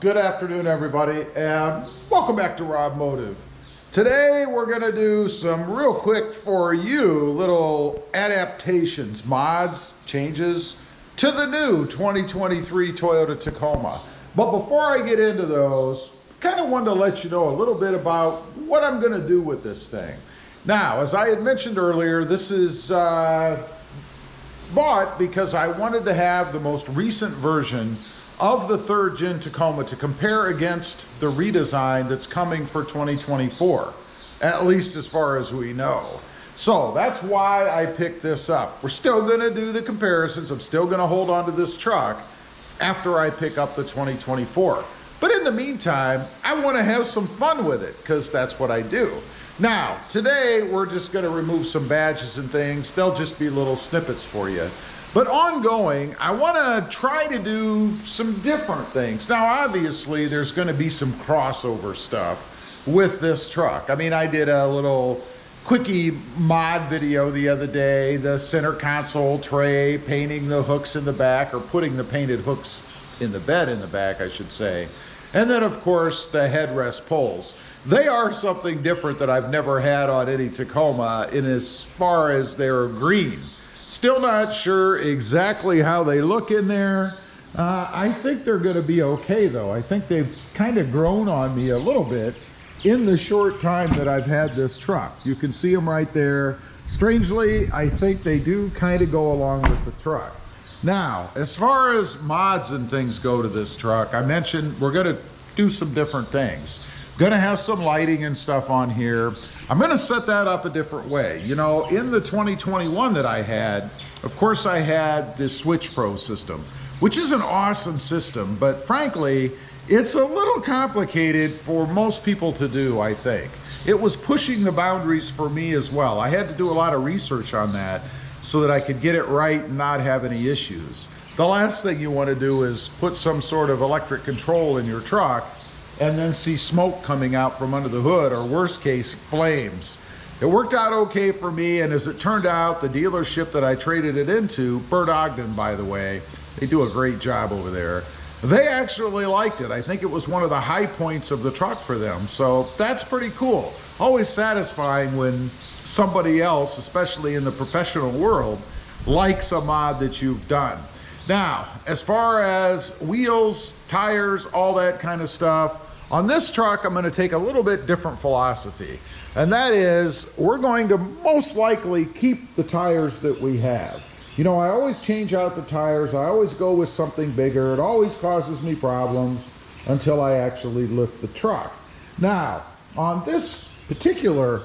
Good afternoon, everybody, and welcome back to RobMotive. Today we're going to do some real quick for you little adaptations, mods, changes to the new 2023 Toyota Tacoma. But before I get into those, kind of wanted to let you know a little bit about what I'm going to do with this thing. Now, as I had mentioned earlier, this is bought because I wanted to have the most recent version of the third gen Tacoma to compare against the redesign that's coming for 2024, at least as far as we know. So that's why I picked this up. We're still gonna do the comparisons. I'm still gonna hold on to this truck after I pick up the 2024. But in the meantime, I wanna have some fun with it because that's what I do. Now, today we're just gonna remove some badges and things. They'll just be little snippets for you. But ongoing, I want to try to do some different things. Now, obviously, there's going to be some crossover stuff with this truck. I mean, I did a little quickie mod video the other day, the center console tray, painting the hooks in the back, or putting the painted hooks in the bed in the back, I should say. And then, of course, the headrest pulls. They are something different that I've never had on any Tacoma in as far as they're green. Still not sure exactly how they look in there. I think they're going to be okay, though. I think they've kind of grown on me a little bit in the short time that I've had this truck. You can see them right there. Strangely, I think they do kind of go along with the truck. Now, as far as mods and things go to this truck, I mentioned we're going to do some different things. Going to have some lighting and stuff on here. I'm going to set that up a different way. You know, in the 2021 that I had, of course I had this Switch Pro system, which is an awesome system, but frankly, it's a little complicated for most people to do, I think. It was pushing the boundaries for me as well. I had to do a lot of research on that so that I could get it right and not have any issues. The last thing you want to do is put some sort of electric control in your truck and then see smoke coming out from under the hood, or worst case, flames. It worked out okay for me, and as it turned out, the dealership that I traded it into, Bert Ogden, by the way, they do a great job over there. They actually liked it. I think it was one of the high points of the truck for them, so that's pretty cool. Always satisfying when somebody else, especially in the professional world, likes a mod that you've done. Now, as far as wheels, tires, all that kind of stuff, on this truck, I'm going to take a little bit different philosophy. And that is, we're going to most likely keep the tires that we have. You know, I always change out the tires. I always go with something bigger. It always causes me problems until I actually lift the truck. Now, on this particular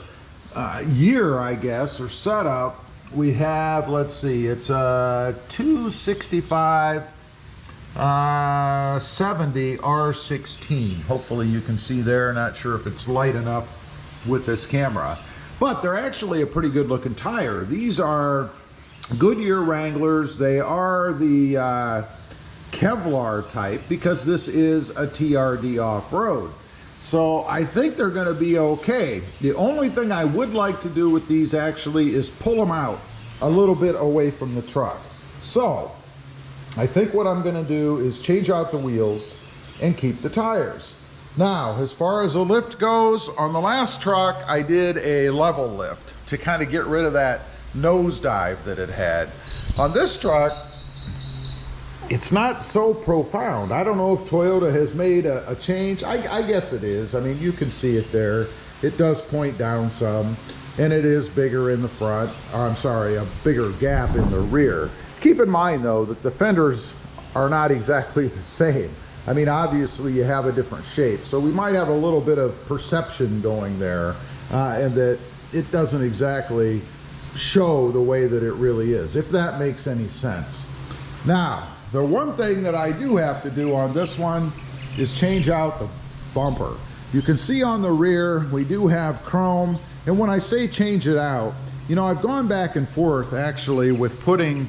year, I guess, or setup, we have, let's see, it's a 265 70 R16. Hopefully you can see there. Not sure if it's light enough with this camera, but they're actually a pretty good looking tire. These are Goodyear Wranglers. They are the Kevlar type because this is a TRD off-road. So I think they're going to be okay. The only thing I would like to do with these actually is pull them out a little bit away from the truck. So I think what I'm going to do is change out the wheels and keep the tires. Now, as far as the lift goes, on the last truck, I did a level lift to kind of get rid of that nosedive that it had. On this truck, it's not so profound. I don't know if Toyota has made a change. I guess it is. I mean, you can see it there. It does point down some, and it is bigger in the front. I'm sorry, a bigger gap in the rear. Keep in mind, though, that the fenders are not exactly the same. I mean, obviously, you have a different shape. So we might have a little bit of perception going there, and that it doesn't exactly show the way that it really is, if that makes any sense. Now, the one thing that I do have to do on this one is change out the bumper. You can see on the rear, we do have chrome. And when I say change it out, you know, I've gone back and forth actually with putting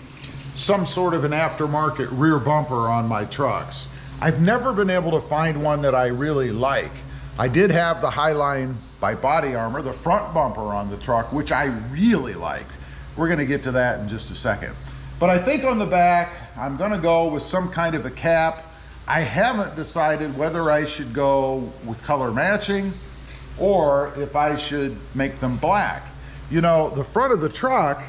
some sort of an aftermarket rear bumper on my trucks. I've never been able to find one that I really like. I did have the Highline by Body Armor, the front bumper on the truck, which I really liked. We're gonna get to that in just a second. But I think on the back, I'm gonna go with some kind of a cap I haven't decided whether I should go with color matching or if I should make them black. You know, the front of the truck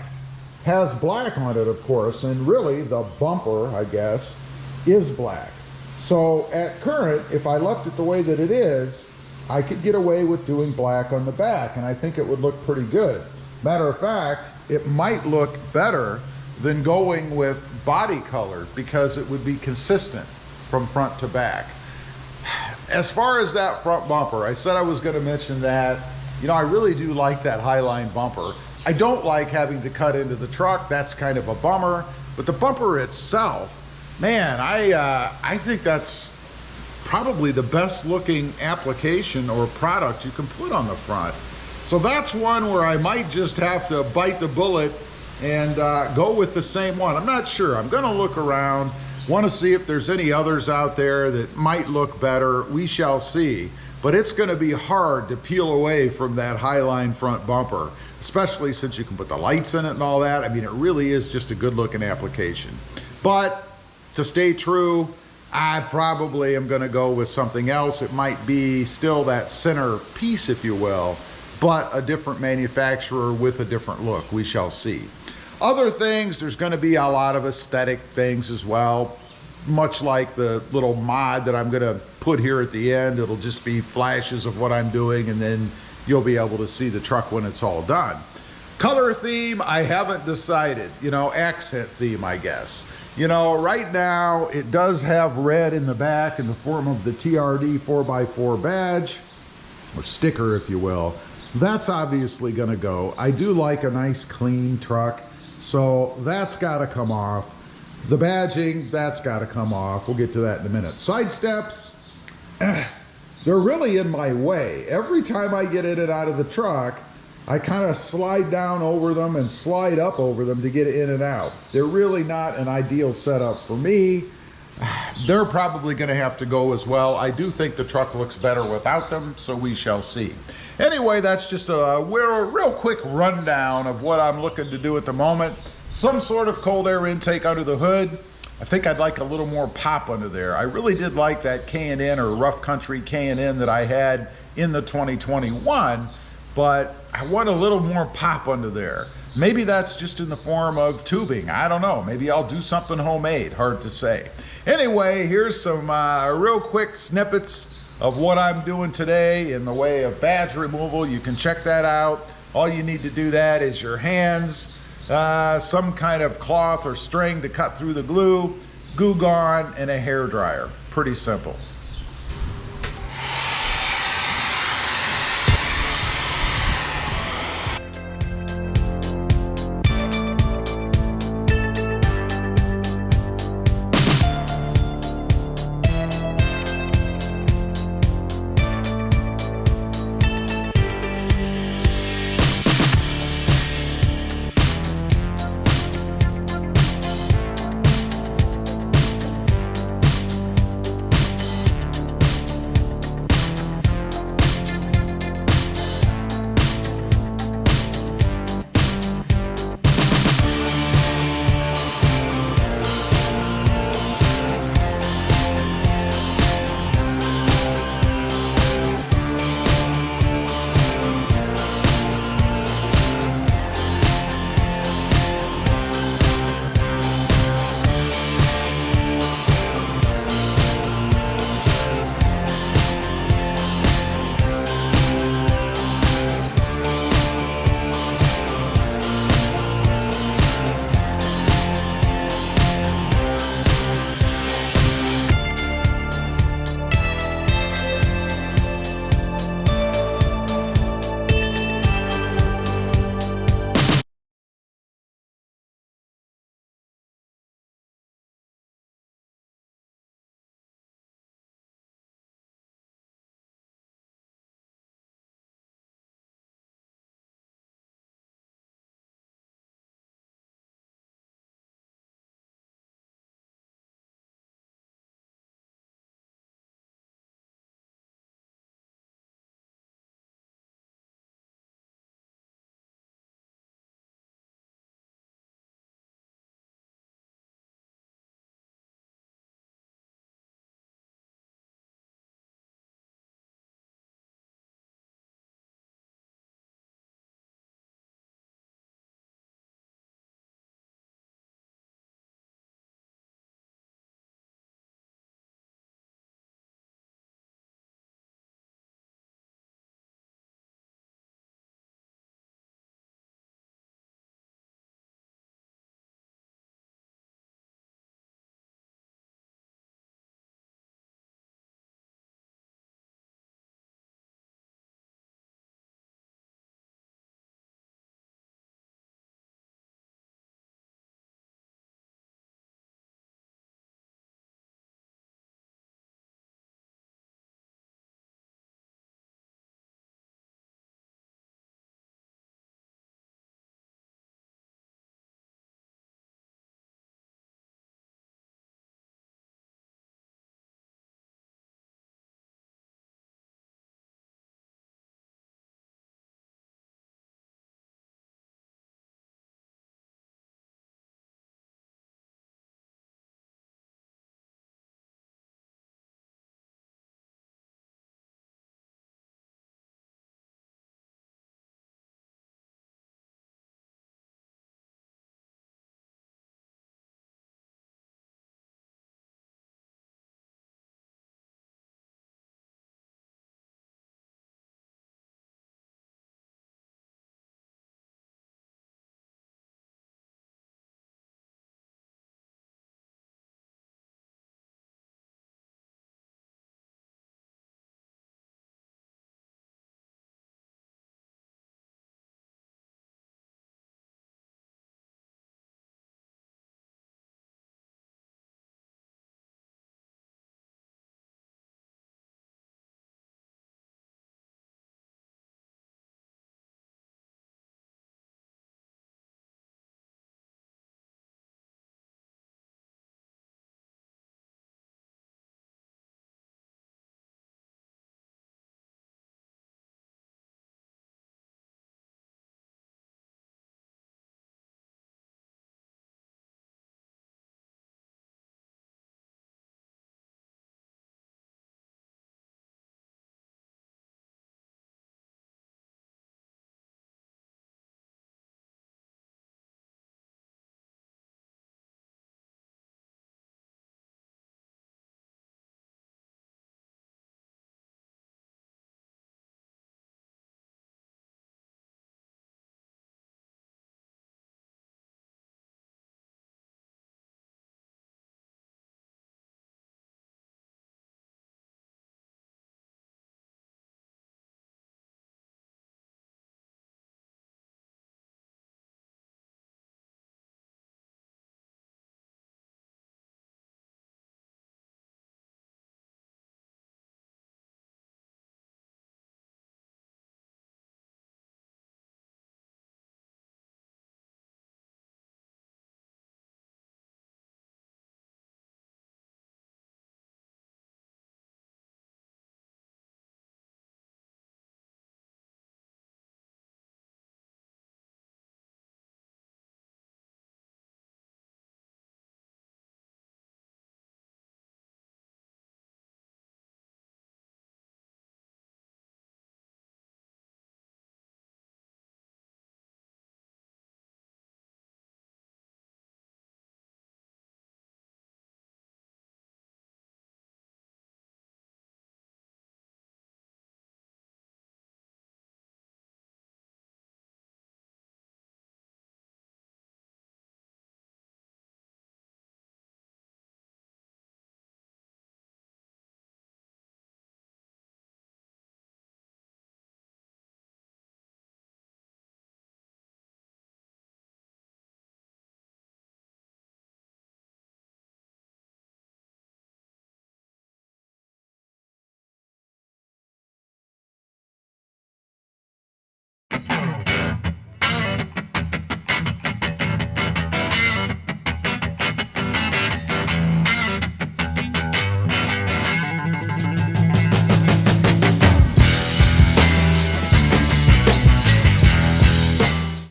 has black on it, of course, and really the bumper, I guess, is black. So at current, if I left it the way that it is, I could get away with doing black on the back, and I think it would look pretty good. Matter of fact, it might look better than going with body color because it would be consistent from front to back. As far as that front bumper, I said I was going to mention that. You know, I really do like that Highline bumper. I don't like having to cut into the truck. That's kind of a bummer. But the bumper itself, man, I think that's probably the best looking application or product you can put on the front. So that's one where I might just have to bite the bullet and go with the same one. I'm not sure. I'm gonna look around, want to see if there's any others out there that might look better. We shall see. But it's gonna be hard to peel away from that Highline front bumper, especially since you can put the lights in it and all that. I mean, it really is just a good looking application. But to stay true, I probably am gonna go with something else. It might be still that center piece, if you will, but a different manufacturer with a different look. We shall see. Other things, there's gonna be a lot of aesthetic things as well, much like the little mod that I'm gonna put here at the end. It'll just be flashes of what I'm doing, and then you'll be able to see the truck when it's all done. Color theme, I haven't decided. You know, accent theme, I guess. You know, right now it does have red in the back in the form of the TRD 4x4 badge, or sticker if you will. That's obviously gonna go. I do like a nice clean truck, so that's gotta come off. The badging, that's gotta come off. We'll get to that in a minute. Side steps, they're really in my way. Every time I get in and out of the truck, I kind of slide down over them and slide up over them to get in and out. They're really not an ideal setup for me. They're probably gonna have to go as well. I do think the truck looks better without them, so we shall see. Anyway, that's just a real quick rundown of what I'm looking to do at the moment. Some sort of cold air intake under the hood. I think I'd like a little more pop under there. I really did like that K&N or Rough Country K&N that I had in the 2021, but I want a little more pop under there. Maybe that's just in the form of tubing. I don't know. Maybe I'll do something homemade. Hard to say. Anyway, here's some real quick snippets of what I'm doing today in the way of badge removal. You can check that out. All you need to do that is your hands, some kind of cloth or string to cut through the glue, Goo Gone, and a hair dryer. Pretty simple.